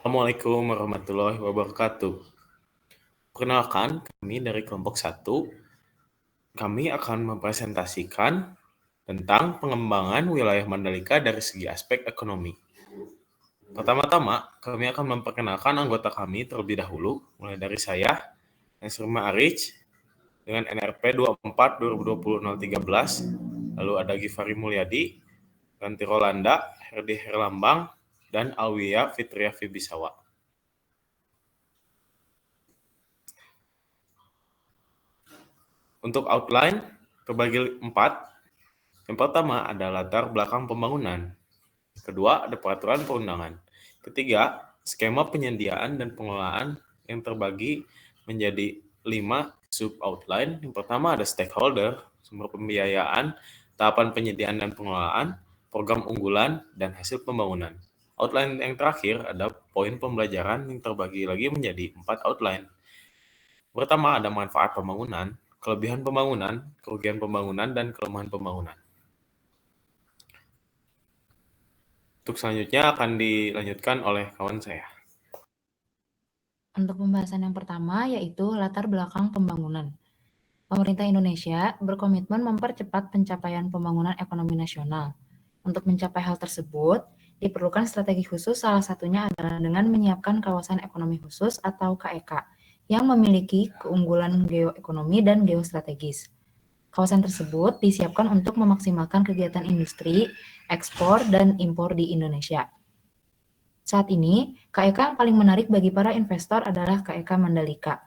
Assalamualaikum warahmatullahi wabarakatuh. Perkenalkan, kami dari kelompok 1, kami akan mempresentasikan tentang pengembangan wilayah Mandalika dari segi aspek ekonomi. Pertama-tama, kami akan memperkenalkan anggota kami terlebih dahulu, mulai dari saya, Nasruma Arich, dengan NRP 24/2020-013, lalu ada Givari Mulyadi, Ranti Rolanda, Herdi Herlambang, dan Alwia Fitria Fibisawa. Untuk outline, terbagi 4. Yang pertama ada latar belakang pembangunan. Kedua, ada peraturan perundangan. Ketiga, skema penyediaan dan pengelolaan yang terbagi menjadi 5 sub-outline. Yang pertama ada stakeholder, sumber pembiayaan, tahapan penyediaan dan pengelolaan, program unggulan, dan hasil pembangunan. Outline yang terakhir ada poin pembelajaran yang terbagi lagi menjadi 4 outline. Pertama ada manfaat pembangunan, kelebihan pembangunan, kerugian pembangunan, dan kelemahan pembangunan. Untuk selanjutnya akan dilanjutkan oleh kawan saya. Untuk pembahasan yang pertama yaitu latar belakang pembangunan. Pemerintah Indonesia berkomitmen mempercepat pencapaian pembangunan ekonomi nasional. Untuk mencapai hal tersebut, diperlukan strategi khusus, salah satunya adalah dengan menyiapkan kawasan ekonomi khusus atau KEK yang memiliki keunggulan geoekonomi dan geostrategis. Kawasan tersebut disiapkan untuk memaksimalkan kegiatan industri, ekspor, dan impor di Indonesia. Saat ini, KEK yang paling menarik bagi para investor adalah KEK Mandalika.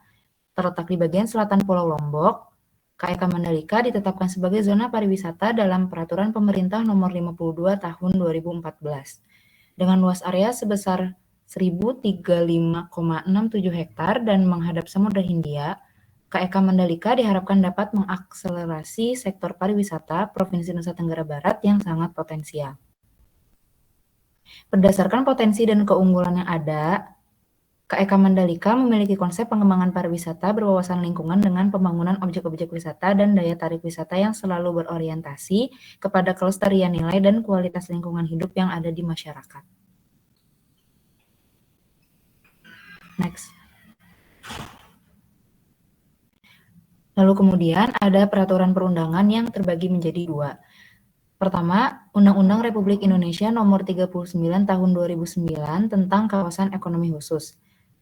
Terletak di bagian selatan Pulau Lombok, KEK Mandalika ditetapkan sebagai zona pariwisata dalam Peraturan Pemerintah Nomor 52 Tahun 2014. Dengan luas area sebesar 1035,67 hektar dan menghadap Samudra Hindia, KEK Mandalika diharapkan dapat mengakselerasi sektor pariwisata Provinsi Nusa Tenggara Barat yang sangat potensial. Berdasarkan potensi dan keunggulan yang ada, KEK Mandalika memiliki konsep pengembangan pariwisata berwawasan lingkungan dengan pembangunan objek-objek wisata dan daya tarik wisata yang selalu berorientasi kepada kelestarian nilai dan kualitas lingkungan hidup yang ada di masyarakat. Next. Lalu kemudian ada peraturan perundangan yang terbagi menjadi 2. Pertama, Undang-Undang Republik Indonesia Nomor 39 Tahun 2009 tentang Kawasan Ekonomi Khusus.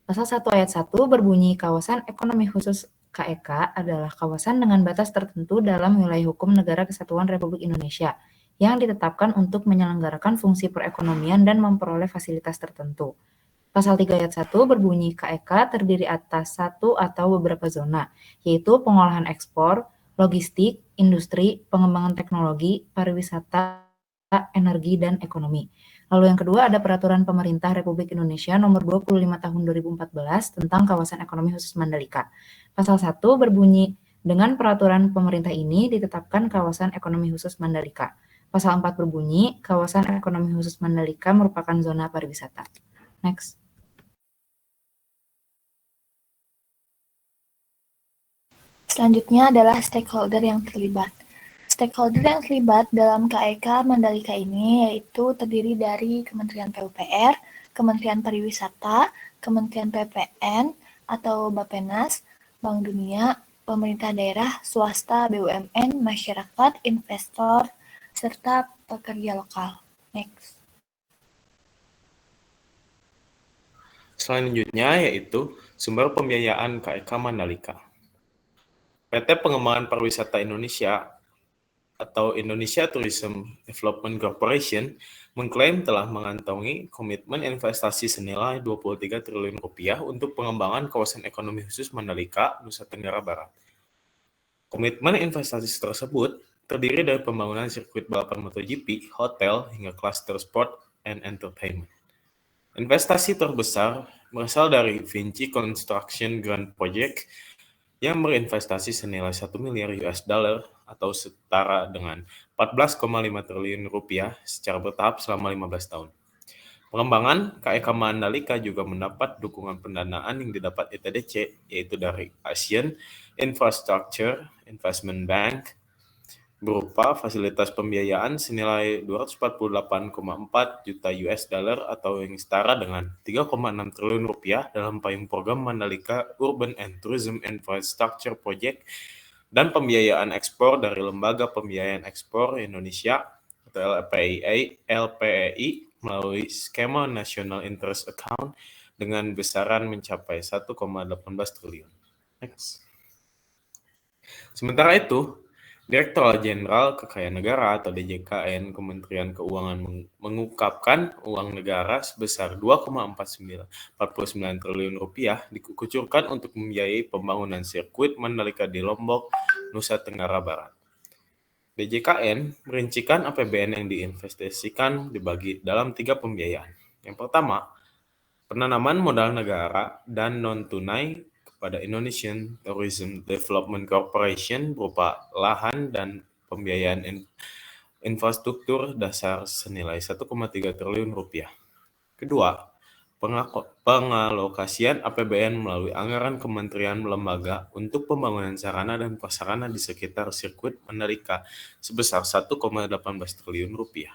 Pasal 1 ayat 1 berbunyi kawasan ekonomi khusus KEK adalah kawasan dengan batas tertentu dalam wilayah hukum Negara Kesatuan Republik Indonesia yang ditetapkan untuk menyelenggarakan fungsi perekonomian dan memperoleh fasilitas tertentu. Pasal 3 ayat 1 berbunyi KEK terdiri atas satu atau beberapa zona, yaitu pengolahan ekspor, logistik, industri, pengembangan teknologi, pariwisata, energi, dan ekonomi. Lalu yang kedua ada Peraturan Pemerintah Republik Indonesia Nomor 25 Tahun 2014 tentang Kawasan Ekonomi Khusus Mandalika. Pasal 1 berbunyi, dengan peraturan pemerintah ini ditetapkan Kawasan Ekonomi Khusus Mandalika. Pasal 4 berbunyi, Kawasan Ekonomi Khusus Mandalika merupakan zona pariwisata. Next. Selanjutnya adalah stakeholder yang terlibat. Stakeholder yang terlibat dalam KEK Mandalika ini yaitu terdiri dari Kementerian PUPR, Kementerian Pariwisata, Kementerian PPN atau Bappenas, Bank Dunia, pemerintah daerah, swasta, BUMN, masyarakat, investor, serta pekerja lokal. Next. Selanjutnya yaitu sumber pembiayaan KEK Mandalika. PT Pengembangan Pariwisata Indonesia atau Indonesia Tourism Development Corporation mengklaim telah mengantongi komitmen investasi senilai 23 triliun rupiah untuk pengembangan kawasan ekonomi khusus Mandalika, Nusa Tenggara Barat. Komitmen investasi tersebut terdiri dari pembangunan sirkuit balapan MotoGP, hotel, hingga klaster sport and entertainment. Investasi terbesar berasal dari Vinci Construction Grand Project yang berinvestasi senilai 1 miliar US dollar atau setara dengan 14,5 triliun rupiah secara bertahap selama 15 tahun. Pengembangan KEK Mandalika juga mendapat dukungan pendanaan yang didapat ITDC, yaitu dari Asian Infrastructure Investment Bank, berupa fasilitas pembiayaan senilai 248,4 juta US dollar atau yang setara dengan 3,6 triliun rupiah dalam payung program Mandalika Urban and Tourism Infrastructure Project dan pembiayaan ekspor dari Lembaga Pembiayaan Ekspor Indonesia atau LPEI melalui skema National Interest Account dengan besaran mencapai 1,18 triliun. Next. Sementara itu, Direktorat Jenderal Kekayaan Negara atau DJKN Kementerian Keuangan mengungkapkan uang negara sebesar 2,49 triliun rupiah dikucurkan untuk membiayai pembangunan sirkuit Mandalika di Lombok, Nusa Tenggara Barat. DJKN merincikan APBN yang diinvestasikan dibagi dalam 3 pembiayaan. Yang pertama, penanaman modal negara dan non-tunai kepada Indonesian Tourism Development Corporation berupa lahan dan pembiayaan infrastruktur dasar senilai 1,3 triliun rupiah. Kedua, pengalokasian APBN melalui anggaran kementerian lembaga untuk pembangunan sarana dan prasarana di sekitar sirkuit Mandalika sebesar 1,18 triliun rupiah.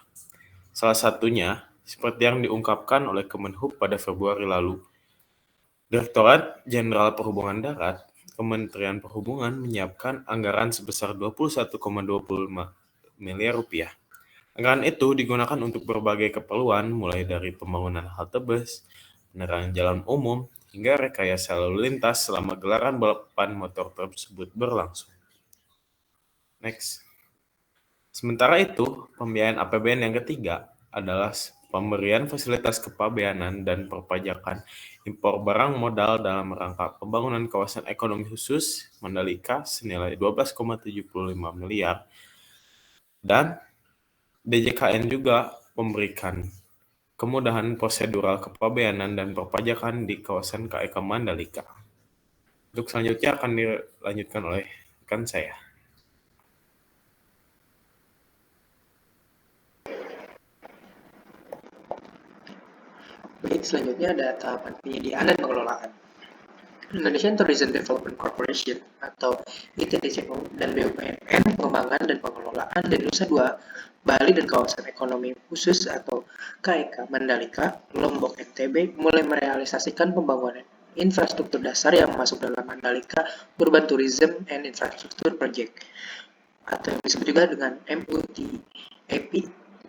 Salah satunya, seperti yang diungkapkan oleh Kemenhub pada Februari lalu, Direktorat Jenderal Perhubungan Darat, Kementerian Perhubungan menyiapkan anggaran sebesar 21,25 miliar rupiah. Anggaran itu digunakan untuk berbagai keperluan, mulai dari pembangunan halte bus, penerangan jalan umum, hingga rekayasa lalu lintas selama gelaran balapan motor tersebut berlangsung. Next. Sementara itu, pembiayaan APBN yang ketiga adalah pemberian fasilitas kepabeanan dan perpajakan impor barang modal dalam rangka pembangunan kawasan ekonomi khusus Mandalika senilai 12,75 miliar dan DJKN juga memberikan kemudahan prosedural kepabeanan dan perpajakan di kawasan KEK Mandalika. Untuk selanjutnya akan dilanjutkan oleh rekan saya. Baik, selanjutnya ada tahapan penyediaan dan pengelolaan. Indonesian Tourism Development Corporation atau ITDCO dan BUMN Pengembangan dan Pengelolaan dan Nusa Dua, Bali dan Kawasan Ekonomi Khusus atau KEK Mandalika, Lombok NTB mulai merealisasikan pembangunan infrastruktur dasar yang masuk dalam Mandalika Urban Tourism and Infrastructure Project atau yang disebut juga dengan MUTAP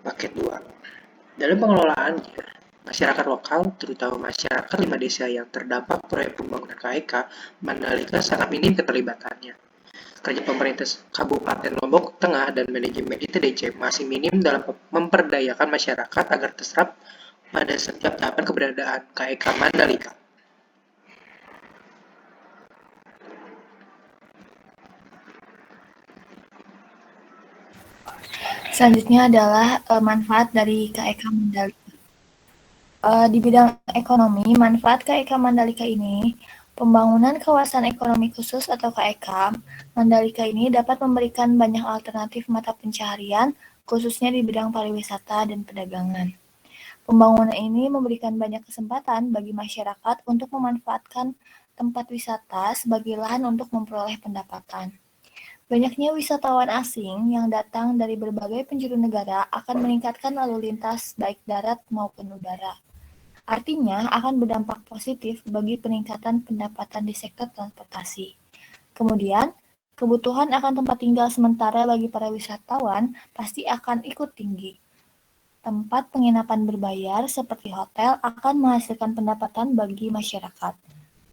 Paket 2. Dalam pengelolaannya, masyarakat lokal, terutama masyarakat 5 desa yang terdampak proyek pembangunan KEK Mandalika sangat minim keterlibatannya. Kerja pemerintah Kabupaten Lombok Tengah dan manajemen ITDC masih minim dalam memperdayakan masyarakat agar terserap pada setiap tahapan keberadaan KEK Mandalika. Selanjutnya adalah manfaat dari KEK Mandalika. Di bidang ekonomi, manfaat KEK Mandalika ini, pembangunan kawasan ekonomi khusus atau KEK Mandalika ini dapat memberikan banyak alternatif mata pencaharian, khususnya di bidang pariwisata dan perdagangan. Pembangunan ini memberikan banyak kesempatan bagi masyarakat untuk memanfaatkan tempat wisata sebagai lahan untuk memperoleh pendapatan. Banyaknya wisatawan asing yang datang dari berbagai penjuru negara akan meningkatkan lalu lintas baik darat maupun udara. Artinya akan berdampak positif bagi peningkatan pendapatan di sektor transportasi. Kemudian, kebutuhan akan tempat tinggal sementara bagi para wisatawan pasti akan ikut tinggi. Tempat penginapan berbayar seperti hotel akan menghasilkan pendapatan bagi masyarakat.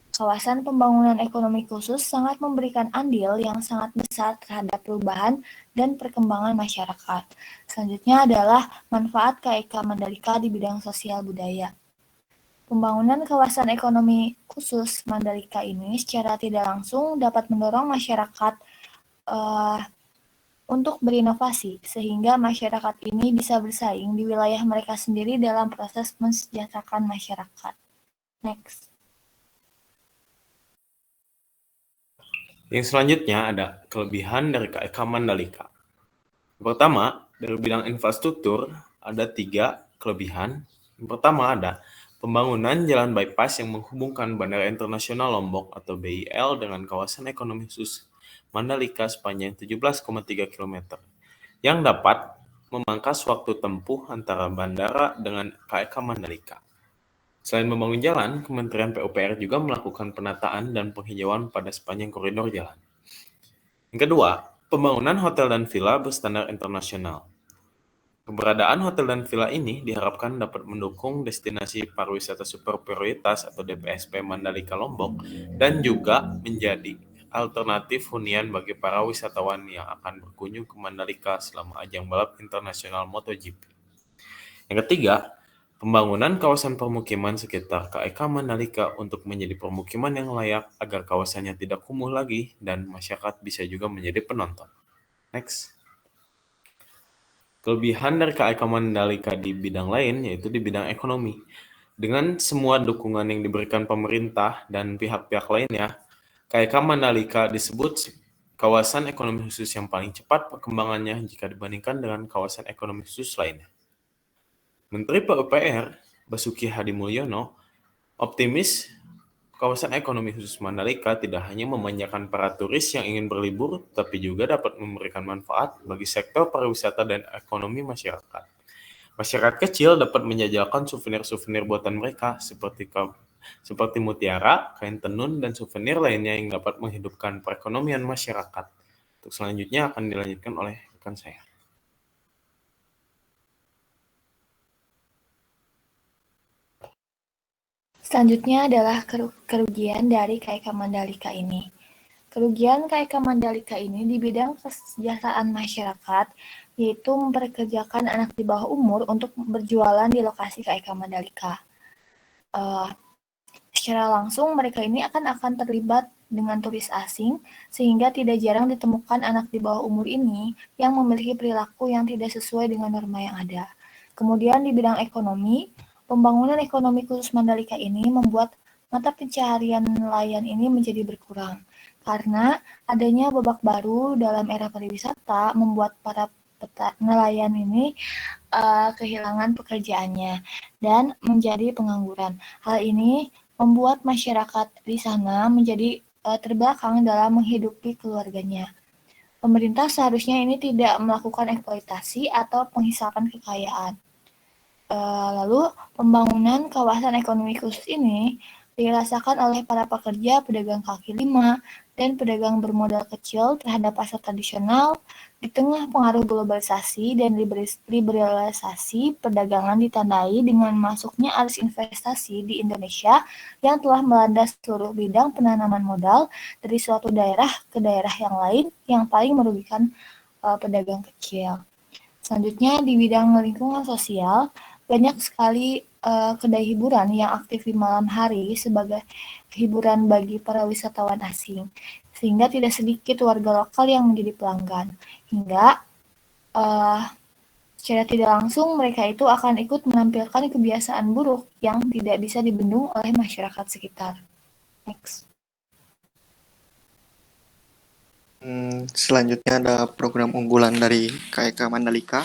Kawasan pembangunan ekonomi khusus sangat memberikan andil yang sangat besar terhadap perubahan dan perkembangan masyarakat. Selanjutnya adalah manfaat KEK Mandalika di bidang sosial budaya. Pembangunan kawasan ekonomi khusus Mandalika ini secara tidak langsung dapat mendorong masyarakat untuk berinovasi, sehingga masyarakat ini bisa bersaing di wilayah mereka sendiri dalam proses mensejahterakan masyarakat. Next. Yang selanjutnya ada kelebihan dari KEK Mandalika. Pertama, dari bidang infrastruktur ada 3 kelebihan. Yang pertama ada pembangunan jalan bypass yang menghubungkan Bandara Internasional Lombok atau BIL dengan kawasan ekonomi khusus Mandalika sepanjang 17,3 km yang dapat memangkas waktu tempuh antara bandara dengan KEK Mandalika. Selain membangun jalan, Kementerian PUPR juga melakukan penataan dan penghijauan pada sepanjang koridor jalan. Yang kedua, pembangunan hotel dan villa berstandar internasional. Keberadaan hotel dan villa ini diharapkan dapat mendukung destinasi pariwisata super prioritas atau DPSP Mandalika Lombok dan juga menjadi alternatif hunian bagi para wisatawan yang akan berkunjung ke Mandalika selama ajang balap internasional MotoGP. Yang ketiga, pembangunan kawasan permukiman sekitar KEK Mandalika untuk menjadi permukiman yang layak agar kawasannya tidak kumuh lagi dan masyarakat bisa juga menjadi penonton. Next. Kelebihan dari KEK Mandalika di bidang lain yaitu di bidang ekonomi. Dengan semua dukungan yang diberikan pemerintah dan pihak-pihak lainnya, KEK Mandalika disebut kawasan ekonomi khusus yang paling cepat perkembangannya jika dibandingkan dengan kawasan ekonomi khusus lainnya. Menteri PUPR Basuki Hadimulyono optimis kawasan ekonomi khusus Mandalika tidak hanya memanjakan para turis yang ingin berlibur, tapi juga dapat memberikan manfaat bagi sektor pariwisata dan ekonomi masyarakat. Masyarakat kecil dapat menjajalkan souvenir-souvenir buatan mereka seperti mutiara, kain tenun, dan souvenir lainnya yang dapat menghidupkan perekonomian masyarakat. Untuk selanjutnya akan dilanjutkan oleh rekan saya. Selanjutnya adalah kerugian dari KEK Mandalika ini. Kerugian KEK Mandalika ini di bidang kesejahteraan masyarakat, yaitu memperkerjakan anak di bawah umur untuk berjualan di lokasi KEK Mandalika. Secara langsung mereka ini akan terlibat dengan turis asing, sehingga tidak jarang ditemukan anak di bawah umur ini yang memiliki perilaku yang tidak sesuai dengan norma yang ada. Kemudian di bidang ekonomi, pembangunan ekonomi khusus Mandalika ini membuat mata pencaharian nelayan ini menjadi berkurang. Karena adanya babak baru dalam era pariwisata membuat para nelayan ini kehilangan pekerjaannya dan menjadi pengangguran. Hal ini membuat masyarakat di sana menjadi terbelakang dalam menghidupi keluarganya. Pemerintah seharusnya ini tidak melakukan eksploitasi atau penghisapan kekayaan. Lalu pembangunan kawasan ekonomi khusus ini dirasakan oleh para pekerja pedagang kaki lima dan pedagang bermodal kecil terhadap pasar tradisional di tengah pengaruh globalisasi dan liberalisasi perdagangan ditandai dengan masuknya arus investasi di Indonesia yang telah melanda seluruh bidang penanaman modal dari suatu daerah ke daerah yang lain yang paling merugikan pedagang kecil. Selanjutnya di bidang lingkungan sosial, banyak sekali kedai hiburan yang aktif di malam hari sebagai hiburan bagi para wisatawan asing, sehingga tidak sedikit warga lokal yang menjadi pelanggan, hingga secara tidak langsung mereka itu akan ikut menampilkan kebiasaan buruk yang tidak bisa dibendung oleh masyarakat sekitar. Next. Selanjutnya ada program unggulan dari KEK Mandalika.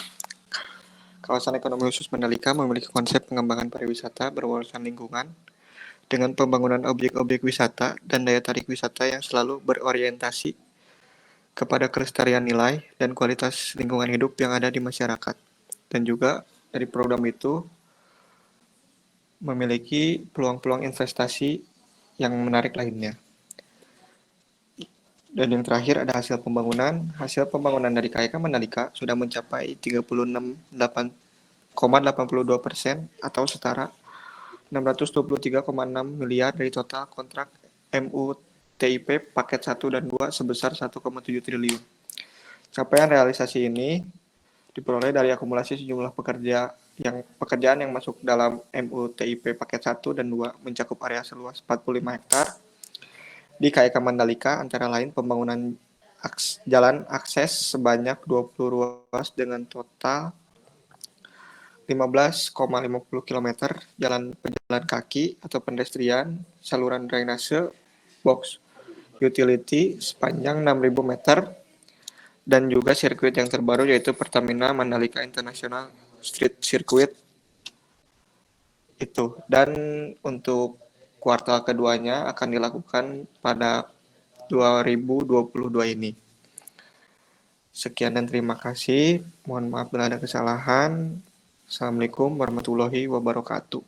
Kawasan ekonomi khusus Mandalika memiliki konsep pengembangan pariwisata berwawasan lingkungan dengan pembangunan objek-objek wisata dan daya tarik wisata yang selalu berorientasi kepada kelestarian nilai dan kualitas lingkungan hidup yang ada di masyarakat. Dan juga dari program itu memiliki peluang-peluang investasi yang menarik lainnya. Dan yang terakhir ada hasil pembangunan. Hasil pembangunan dari KEK Mandalika sudah mencapai 36,82% atau setara 623,6 miliar dari total kontrak MUTIP paket 1 dan 2 sebesar 1,7 triliun. Capaian realisasi ini diperoleh dari akumulasi sejumlah pekerjaan yang masuk dalam MUTIP paket 1 dan 2 mencakup area seluas 45 hektar di KEK Mandalika, antara lain pembangunan jalan akses sebanyak 20 ruas dengan total 15,50 km, jalan pejalan kaki atau pedestrian, saluran drainase, box utility sepanjang 6.000 meter, dan juga sirkuit yang terbaru yaitu Pertamina Mandalika International Street Circuit itu. Dan untuk kuartal keduanya akan dilakukan pada 2022 ini. Sekian dan terima kasih. Mohon maaf bila ada kesalahan. Assalamualaikum warahmatullahi wabarakatuh.